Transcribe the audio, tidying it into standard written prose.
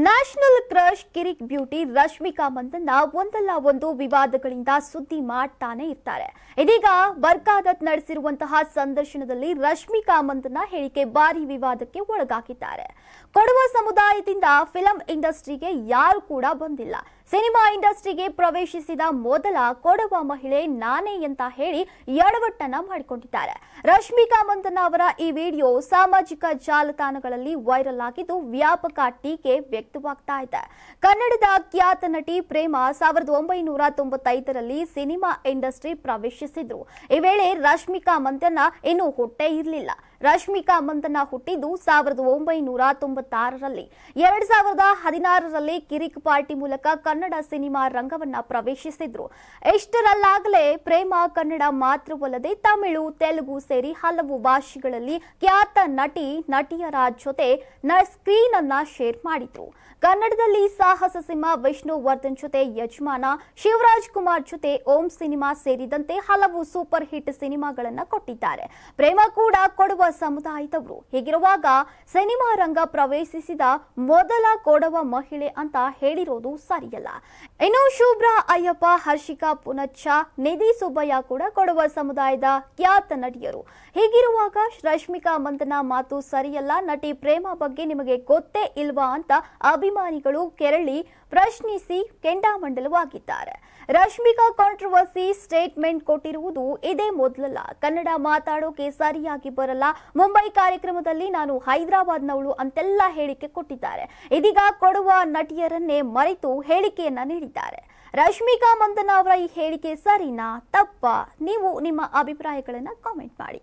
National crush ಕಿರಿಕ್ beauty Rashmika Mandanna ಒಂದಲ್ಲ ಒಂದು ವಿವಾದಗಳಿಂದ ಸುದ್ದಿ ಮಾಡ್ತಾನೆ ಇರ್ತಾರೆ. ಇದೀಗ ಬರ್ಕಾದತ್ ನಡೆಸಿರುವಂತಹ ಸಂದರ್ಶನದಲ್ಲಿ ರಶ್ಮಿಕಾ ಮಂದಣ್ಣ ಹೇಳಿಕೆ ಭಾರಿ ವಿವಾದಕ್ಕೆ ಒಳಗಾಗಿದ್ದಾರೆ. ಕೊಡವ ಸಮುದಾಯದಿಂದ ಫಿಲಂ ಇಂಡಸ್ಟ್ರಿಗೆ ಯಾರು ಕೂಡ ಬಂದಿಲ್ಲ. ಸಿನಿಮಾ ಇಂಡಸ್ಟ್ರಿಗೆ ಪ್ರವೇಶಿಸಿದ ಮೊದಲ ಕೊಡವ ಮಹಿಳೆ ನಾನೇ ಅಂತ ಹೇಳಿ ಎಡವಟ್ಟನ್ನ ಮಾಡಿಕೊಂಡಿದ್ದಾರೆ. ರಶ್ಮಿಕಾ ಮಂದಣ್ಣ ಅವರ ಈ ವಿಡಿಯೋ ಸಾಮಾಜಿಕ ಜಾಲತಾಣಗಳಲ್ಲಿ ವೈರಲ್ ಆಗಿದ್ದು ವ್ಯಾಪಕ ಟೀಕೆ ವ್ಯಕ್ತವಾಗ್ತಾ ಇದೆ. ಕನ್ನಡದ ಖ್ಯಾತ ನಟಿ ಪ್ರೇಮ 1995ರಲ್ಲಿ ಸಿನಿಮಾ ಇಂಡಸ್ಟ್ರಿ ಪ್ರವೇಶಿಸಿದ್ರು. ಈ ವೇಳೆ ರಶ್ಮಿಕಾ ಮಂದಣ್ಣ ಇನ್ನೂ ಹುಟ್ಟೇ ಇರಲಿಲ್ಲ. ರಶ್ಮಿಕಾ ಮಂದಣ್ಣ ಹುಟ್ಟಿದ್ದು 1996ರಲ್ಲಿ. 2016ರಲ್ಲಿ ಕಿರಿಕ್ ಪಾರ್ಟಿ ಮೂಲಕ ಕನ್ನಡ ಸಿನಿಮಾ ರಂಗವನ್ನ ಪ್ರವೇಶಿಸಿದ್ರು. ಇಷ್ಟರಲ್ಲಾಗಲೇ ಪ್ರೇಮ ಕನ್ನಡ ಮಾತ್ರವಲ್ಲದೆ ತಮಿಳು, ತೆಲುಗು ಸೇರಿ ಹಲವು ಭಾಷೆಗಳಲ್ಲಿ ಖ್ಯಾತ ನಟಿಯರ ಜೊತೆ ಸ್ಕ್ರೀನ್ ಅನ್ನ ಶೇರ್ ಮಾಡಿದ್ರು. ಕನ್ನಡದಲ್ಲಿ ಸಾಹಸ ಸಿಂಹ ವಿಷ್ಣುವರ್ಧನ್ ಜೊತೆ ಯಜಮಾನ, ಶಿವರಾಜ್ ಕುಮಾರ್ ಜೊತೆ ಓಂ ಸಿನಿಮಾ ಸೇರಿದಂತೆ ಹಲವು ಸೂಪರ್ ಹಿಟ್ ಸಿನಿಮಾಗಳನ್ನ ಕೊಟ್ಟಿದ್ದಾರೆ. ಪ್ರೇಮ ಕೂಡ ಕೊಡವ ಸಮುದಾಯದವರು. ಹೀಗಿರುವಾಗ ಸಿನಿಮಾ ರಂಗ ಪ್ರವೇಶಿಸಿದ ಮೊದಲ ಕೊಡವ ಮಹಿಳೆ ಅಂತ ಹೇಳಿರೋದು ಸರಿಯಲ್ಲ. ಇನ್ನು ಶುಭ್ರಾ ಅಯ್ಯಪ್ಪ, ಹರ್ಷಿಕಾ ಪುನಚ್ಚ, ನಿಧಿ ಸುಬ್ಬಯ್ಯ ಕೂಡ ಕೊಡವ ಸಮುದಾಯದ ಖ್ಯಾತ ನಟಿಯರು. ಹೀಗಿರುವಾಗ ರಶ್ಮಿಕಾ ಮಂದಣ್ಣ ಮಾತು ಸರಿಯಲ್ಲ, ನಟಿ ಪ್ರೇಮ ಬಗ್ಗೆ ನಿಮಗೆ ಗೊತ್ತೇ ಇಲ್ವಾ ಅಂತ ಅಭಿಮಾನಿಗಳು ಕೆರಳಿ ಪ್ರಶ್ನಿಸಿ ಕೆಂಡಾಮಂಡಲವಾಗಿದ್ದಾರೆ. ರಶ್ಮಿಕಾ ಕಾಂಟ್ರವರ್ಸಿ ಸ್ಟೇಟ್ಮೆಂಟ್ ಕೊಟ್ಟಿರುವುದು ಇದೇ ಮೊದಲಲ್ಲ. ಕನ್ನಡ ಮಾತಾಡೋಕೆ ಸರಿಯಾಗಿ ಬರಲ್ಲ, ಮುಂಬೈ ಕಾರ್ಯಕ್ರಮದಲ್ಲಿ ನಾನು ಹೈದರಾಬಾದ್ನವಳು ಅಂತೆಲ್ಲ ಹೇಳಿಕೆ ಕೊಟ್ಟಿದ್ದಾರೆ. ಇದೀಗ ಕೊಡುವ ನಟಿಯರನ್ನೇ ಮರೆತು ಹೇಳಿಕೆಯನ್ನ ನೀಡಿದ್ದಾರೆ. ರಶ್ಮಿಕಾ ಮಂದಣ್ಣ ಅವರ ಈ ಹೇಳಿಕೆ ಸರಿನಾ ತಪ್ಪಾ? ನೀವು ನಿಮ್ಮ ಅಭಿಪ್ರಾಯಗಳನ್ನ ಕಾಮೆಂಟ್ ಮಾಡಿ.